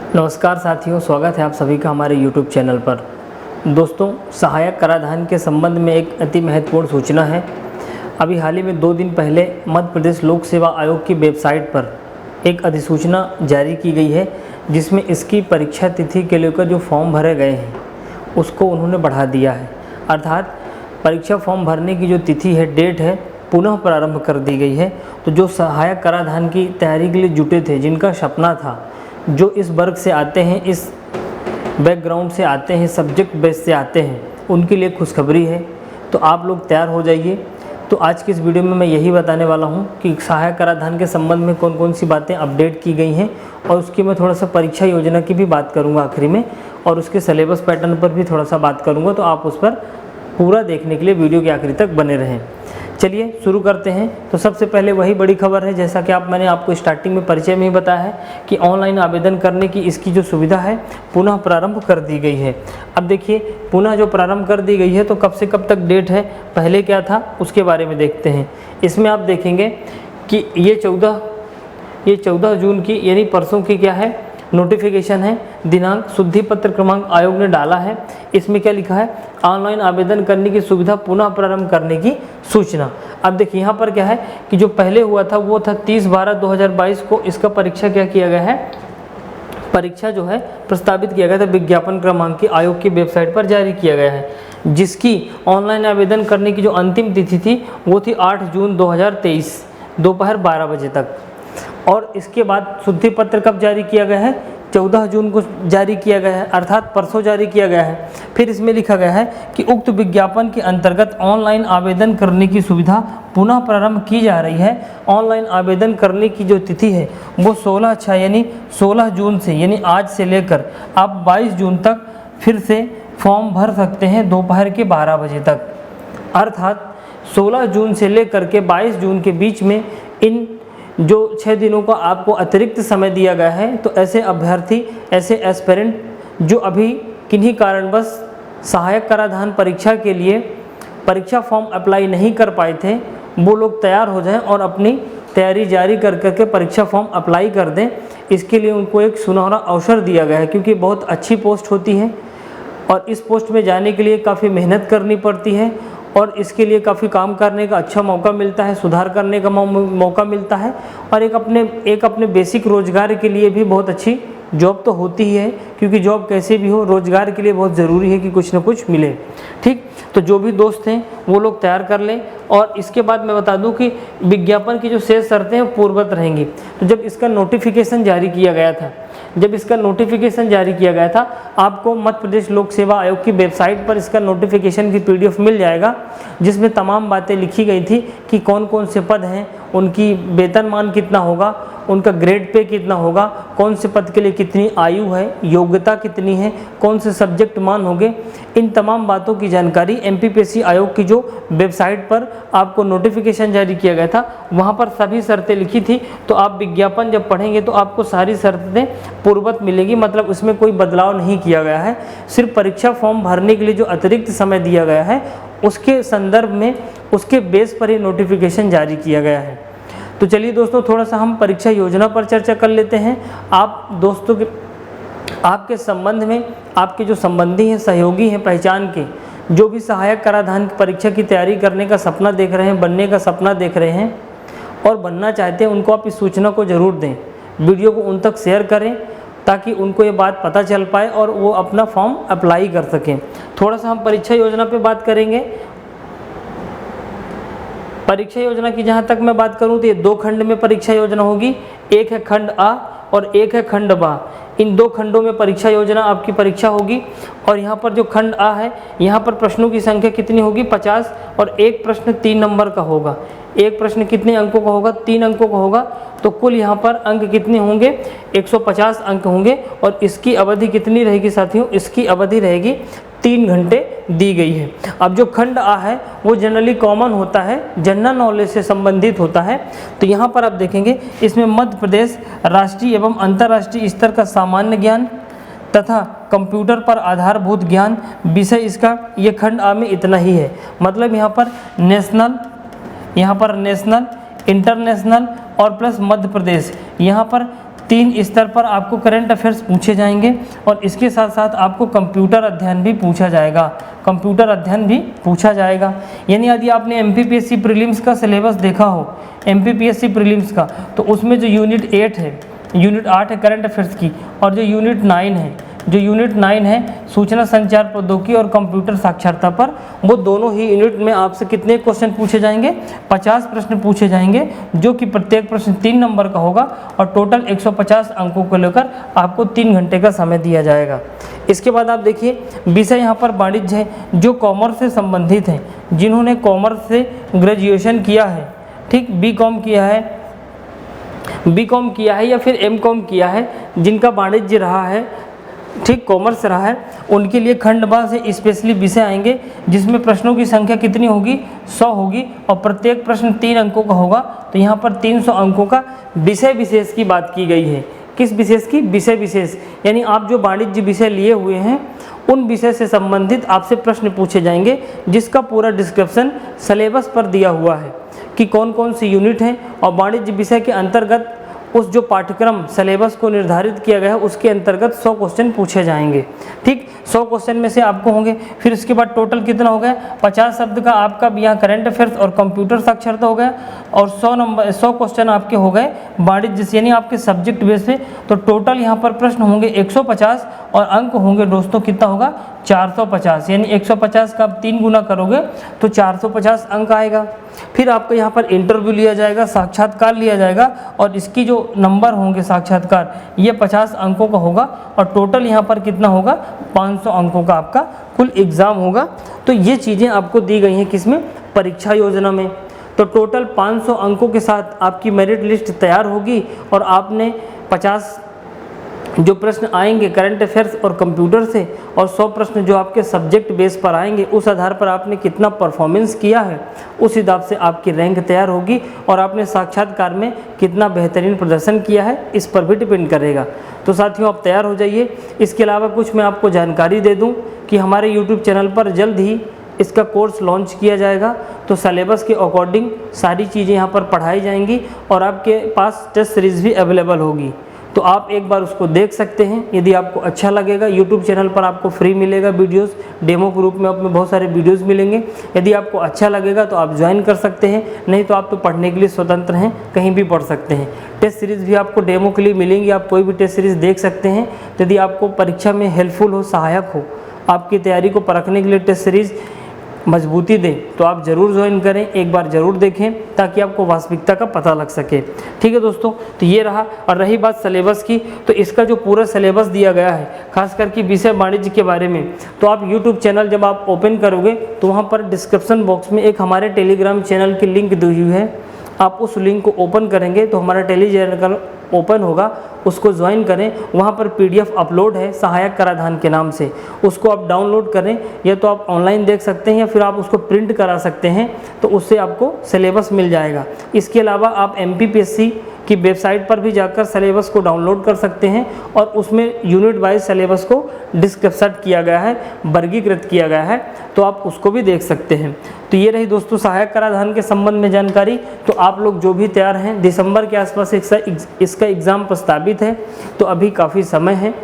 नमस्कार साथियों, स्वागत है आप सभी का हमारे YouTube चैनल पर। दोस्तों, सहायक कराधान के संबंध में एक अति महत्वपूर्ण सूचना है। अभी हाल ही में 2 दिन पहले मध्य प्रदेश लोक सेवा आयोग की वेबसाइट पर एक अधिसूचना जारी की गई है, जिसमें इसकी परीक्षा तिथि के लेकर जो फॉर्म भरे गए हैं उसको उन्होंने बढ़ा दिया है। अर्थात परीक्षा फॉर्म भरने की जो तिथि है, डेट है, पुनः प्रारंभ कर दी गई है। तो जो सहायक कराधान की तैयारी के लिए जुटे थे, जिनका सपना था, जो इस वर्ग से आते हैं, इस बैकग्राउंड से आते हैं, सब्जेक्ट बेस से आते हैं, उनके लिए खुशखबरी है। तो आप लोग तैयार हो जाइए। तो आज की इस वीडियो में मैं यही बताने वाला हूं कि सहायक कराधान के संबंध में कौन कौन सी बातें अपडेट की गई हैं, और उसकी मैं थोड़ा सा परीक्षा योजना की भी बात करूंगा आखिरी में, और उसके सिलेबस पैटर्न पर भी थोड़ा सा बात करूंगा। तो आप उस पर पूरा देखने के लिए वीडियो के आखिरी तक बने रहें। चलिए शुरू करते हैं। तो सबसे पहले वही बड़ी खबर है, जैसा कि मैंने आपको स्टार्टिंग में परिचय में ही बताया है कि ऑनलाइन आवेदन करने की इसकी जो सुविधा है पुनः प्रारंभ कर दी गई है। अब देखिए, पुनः जो प्रारंभ कर दी गई है तो कब से कब तक डेट है, पहले क्या था, उसके बारे में देखते हैं। इसमें आप देखेंगे कि ये 14 जून की यानी परसों की क्या है, नोटिफिकेशन है। दिनांक शुद्धि पत्र क्रमांक आयोग ने डाला है। इसमें क्या लिखा है, ऑनलाइन आवेदन करने की सुविधा पुनः प्रारंभ करने की सूचना। अब देखिए यहाँ पर क्या है कि जो पहले हुआ था वो था 30/12/2022 को इसका परीक्षा क्या किया गया है, परीक्षा जो है प्रस्तावित किया गया था, विज्ञापन क्रमांक की आयोग की वेबसाइट पर जारी किया गया है, जिसकी ऑनलाइन आवेदन करने की जो अंतिम तिथि थी वो थी 8 जून 2023 दोपहर 12 बजे तक। और इसके बाद शुद्धि पत्र कब जारी किया गया है, 14 जून को जारी किया गया है, अर्थात परसों जारी किया गया है। फिर इसमें लिखा गया है कि उक्त विज्ञापन के अंतर्गत ऑनलाइन आवेदन करने की सुविधा पुनः प्रारंभ की जा रही है। ऑनलाइन आवेदन करने की जो तिथि है वो 16/6 यानी 16 जून से, यानी आज से लेकर आप 22 जून तक फिर से फॉर्म भर सकते हैं दोपहर के 12 बजे तक। अर्थात 16 जून से लेकर के 22 जून के बीच में इन जो 6 दिनों का आपको अतिरिक्त समय दिया गया है। तो ऐसे अभ्यर्थी, ऐसे एस्पिरेंट जो अभी किन्हीं कारणवश सहायक कराधान परीक्षा के लिए परीक्षा फॉर्म अप्लाई नहीं कर पाए थे, वो लोग तैयार हो जाएं और अपनी तैयारी जारी कर करके परीक्षा फॉर्म अप्लाई कर दें। इसके लिए उनको एक सुनहरा अवसर दिया गया है, क्योंकि बहुत अच्छी पोस्ट होती है और इस पोस्ट में जाने के लिए काफ़ी मेहनत करनी पड़ती है, और इसके लिए काफ़ी काम करने का अच्छा मौका मिलता है, सुधार करने का मौका मिलता है, और एक अपने बेसिक रोजगार के लिए भी बहुत अच्छी जॉब तो होती ही है, क्योंकि जॉब कैसे भी हो, रोजगार के लिए बहुत ज़रूरी है कि कुछ ना कुछ मिले। ठीक, तो जो भी दोस्त हैं वो लोग तैयार कर लें। और इसके बाद मैं बता दूं कि विज्ञापन की जो शेष शर्तें हैं पूर्ववत रहेंगी। तो जब इसका नोटिफिकेशन जारी किया गया था, आपको मध्य प्रदेश लोक सेवा आयोग की वेबसाइट पर इसका नोटिफिकेशन की PDF मिल जाएगा, जिसमें तमाम बातें लिखी गई थी कि कौन कौन से पद हैं, उनकी वेतनमान कितना होगा, उनका ग्रेड पे कितना होगा, कौन से पद के लिए कितनी आयु है, योग्यता कितनी है, कौन से सब्जेक्ट मान होंगे। इन तमाम बातों की जानकारी MPPSC आयोग की जो वेबसाइट पर आपको नोटिफिकेशन जारी किया गया था, वहाँ पर सभी शर्तें लिखी थी। तो आप विज्ञापन जब पढ़ेंगे तो आपको सारी शर्तें पूर्ववत मिलेगी, मतलब उसमें कोई बदलाव नहीं किया गया है। सिर्फ परीक्षा फॉर्म भरने के लिए जो अतिरिक्त समय दिया गया है उसके संदर्भ में, उसके बेस पर ही नोटिफिकेशन जारी किया गया है। तो चलिए दोस्तों, थोड़ा सा हम परीक्षा योजना पर चर्चा कर लेते हैं। आप दोस्तों के आपके संबंध में आपके जो संबंधी हैं, सहयोगी हैं, पहचान के, जो भी सहायक कराधान की परीक्षा की तैयारी करने का सपना देख रहे हैं, बनने का सपना देख रहे हैं और बनना चाहते हैं, उनको आप इस सूचना को ज़रूर दें। वीडियो को उन तक शेयर करें ताकि उनको ये बात पता चल पाए और वो अपना फॉर्म अप्लाई कर सकें। थोड़ा सा हम परीक्षा योजना पे बात करेंगे। परीक्षा योजना की जहाँ तक मैं बात करूँ तो ये 2 खंड में परीक्षा योजना होगी। एक है खंड A और एक है खंड B। इन 2 खंडों में परीक्षा योजना आपकी परीक्षा होगी। और यहाँ पर जो खंड A है, यहाँ पर प्रश्नों की संख्या कितनी होगी, 50, और एक प्रश्न 3 नंबर का होगा। एक प्रश्न कितने अंकों का होगा, 3 अंकों का होगा। तो कुल यहाँ पर अंक कितने होंगे, 150 अंक होंगे। और इसकी अवधि कितनी रहेगी साथियों, इसकी अवधि रहेगी 3 घंटे दी गई है। अब जो खंड A है वो जनरली कॉमन होता है, जनरल नॉलेज से संबंधित होता है। तो यहाँ पर आप देखेंगे इसमें मध्य प्रदेश राष्ट्रीय एवं अंतर्राष्ट्रीय स्तर का सामान्य ज्ञान तथा कंप्यूटर पर आधारभूत ज्ञान विषय, इसका ये खंड A में इतना ही है। मतलब यहाँ पर नेशनल, इंटरनेशनल और प्लस मध्य प्रदेश, यहाँ पर 3 स्तर पर आपको करंट अफेयर्स पूछे जाएंगे और इसके साथ साथ आपको कंप्यूटर अध्ययन भी पूछा जाएगा, कंप्यूटर अध्ययन भी पूछा जाएगा। यानी यदि आपने एमपीपीएससी प्रीलिम्स का सिलेबस देखा हो, एमपीपीएससी प्रीलिम्स का, तो उसमें जो यूनिट 8 है, यूनिट 8 है करंट अफेयर्स की, और जो यूनिट 9 है, जो यूनिट 9 है सूचना संचार प्रौद्योगिकी और कंप्यूटर साक्षरता पर, वो दोनों ही यूनिट में आपसे कितने क्वेश्चन पूछे जाएंगे, 50 प्रश्न पूछे जाएंगे, जो कि प्रत्येक प्रश्न 3 नंबर का होगा और टोटल 150 अंकों को लेकर आपको 3 घंटे का समय दिया जाएगा। इसके बाद आप देखिए विषय यहाँ पर वाणिज्य है, जो कॉमर्स से संबंधित हैं, जिन्होंने कॉमर्स से ग्रेजुएशन किया है, ठीक, बीकॉम किया है या फिर एमकॉम किया है, जिनका वाणिज्य रहा है, ठीक, कॉमर्स रहा है, उनके लिए खंडवा से स्पेशली विषय आएंगे, जिसमें प्रश्नों की संख्या कितनी होगी, 100 होगी और प्रत्येक प्रश्न 3 अंकों का होगा। तो यहाँ पर 300 अंकों का विषय विशेष की बात की गई है। किस विशेष की? विषय विशेष, यानी आप जो वाणिज्य विषय लिए हुए हैं उन विषय से संबंधित आपसे प्रश्न पूछे जाएंगे, जिसका पूरा डिस्क्रिप्शन सिलेबस पर दिया हुआ है कि कौन कौन सी यूनिट हैं और वाणिज्य विषय के अंतर्गत उस जो पाठ्यक्रम सिलेबस को निर्धारित किया गया है उसके अंतर्गत 100 क्वेश्चन पूछे जाएंगे, ठीक, 100 क्वेश्चन में से आपको होंगे। फिर इसके बाद टोटल कितना हो गया, 50 शब्द का आपका यहाँ करंट अफेयर्स और कंप्यूटर साक्षरता हो गया और 100 क्वेश्चन आपके हो गए वाणिज्य से, यानी आपके सब्जेक्ट बेस पे। तो टोटल यहाँ पर प्रश्न होंगे 150 और अंक होंगे दोस्तों कितना होगा, 450, यानी 150 का आप 3 गुना करोगे तो 450 अंक आएगा। फिर आपको यहाँ पर इंटरव्यू लिया जाएगा, साक्षात्कार लिया जाएगा और इसकी जो नंबर होंगे साक्षात्कार, ये 50 अंकों का होगा और टोटल यहाँ पर कितना होगा, 500 अंकों का आपका कुल एग्ज़ाम होगा। तो ये चीज़ें आपको दी गई हैं किसमें, परीक्षा योजना में। तो टोटल 500 अंकों के साथ आपकी मेरिट लिस्ट तैयार होगी और आपने 50 जो प्रश्न आएंगे करंट अफेयर्स और कंप्यूटर से और 100 प्रश्न जो आपके सब्जेक्ट बेस पर आएंगे, उस आधार पर आपने कितना परफॉर्मेंस किया है उस हिसाब से आपकी रैंक तैयार होगी और आपने साक्षात्कार में कितना बेहतरीन प्रदर्शन किया है इस पर भी डिपेंड करेगा। तो साथियों आप तैयार हो जाइए। इसके अलावा कुछ मैं आपको जानकारी दे दूँ कि हमारे यूट्यूब चैनल पर जल्द ही इसका कोर्स लॉन्च किया जाएगा। तो सिलेबस के अकॉर्डिंग सारी चीज़ें यहाँ पर पढ़ाई जाएंगी और आपके पास टेस्ट सीरीज़ भी अवेलेबल होगी, तो आप एक बार उसको देख सकते हैं। यदि आपको अच्छा लगेगा, यूट्यूब चैनल पर आपको फ्री मिलेगा वीडियोस, डेमो ग्रुप में आपको बहुत सारे वीडियोस मिलेंगे। यदि आपको अच्छा लगेगा तो आप ज्वाइन कर सकते हैं, नहीं तो आप तो पढ़ने के लिए स्वतंत्र हैं, कहीं भी पढ़ सकते हैं। टेस्ट सीरीज़ भी आपको डेमो के लिए मिलेंगी, आप कोई भी टेस्ट सीरीज़ देख सकते हैं। यदि आपको परीक्षा में हेल्पफुल हो, सहायक हो, आपकी तैयारी को परखने के लिए टेस्ट सीरीज़ मजबूती दें, तो आप ज़रूर ज्वाइन करें, एक बार ज़रूर देखें ताकि आपको वास्तविकता का पता लग सके। ठीक है दोस्तों, तो ये रहा। और रही बात सिलेबस की, तो इसका जो पूरा सिलेबस दिया गया है खास करके विषय वाणिज्य के बारे में, तो आप यूट्यूब चैनल जब आप ओपन करोगे तो वहाँ पर डिस्क्रिप्शन बॉक्स में एक हमारे टेलीग्राम चैनल की लिंक दी हुई है। आप उस लिंक को ओपन करेंगे तो हमारा टेलीग्राम ओपन होगा, उसको ज्वाइन करें। वहाँ पर PDF अपलोड है सहायक कराधान के नाम से, उसको आप डाउनलोड करें, या तो आप ऑनलाइन देख सकते हैं या फिर आप उसको प्रिंट करा सकते हैं, तो उससे आपको सिलेबस मिल जाएगा। इसके अलावा आप MPPSC की वेबसाइट पर भी जाकर सिलेबस को डाउनलोड कर सकते हैं और उसमें यूनिट वाइज सिलेबस को डिस्क्रिप्शन किया गया है, वर्गीकृत किया गया है, तो आप उसको भी देख सकते हैं। तो ये रही दोस्तों सहायक कराधान के संबंध में जानकारी। तो आप लोग जो भी तैयार हैं, दिसंबर के आसपास इसका एग्ज़ाम प्रस्तावित है, तो अभी काफ़ी समय है,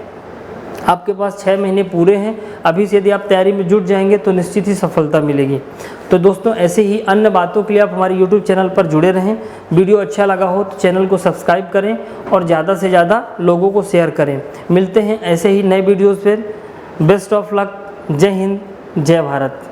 आपके पास 6 महीने पूरे हैं। अभी से यदि आप तैयारी में जुट जाएंगे तो निश्चित ही सफलता मिलेगी। तो दोस्तों ऐसे ही अन्य बातों के लिए आप हमारे YouTube चैनल पर जुड़े रहें। वीडियो अच्छा लगा हो तो चैनल को सब्सक्राइब करें और ज़्यादा से ज़्यादा लोगों को शेयर करें। मिलते हैं ऐसे ही नए वीडियोज़ पर। Best of luck. जय हिंद, जय भारत।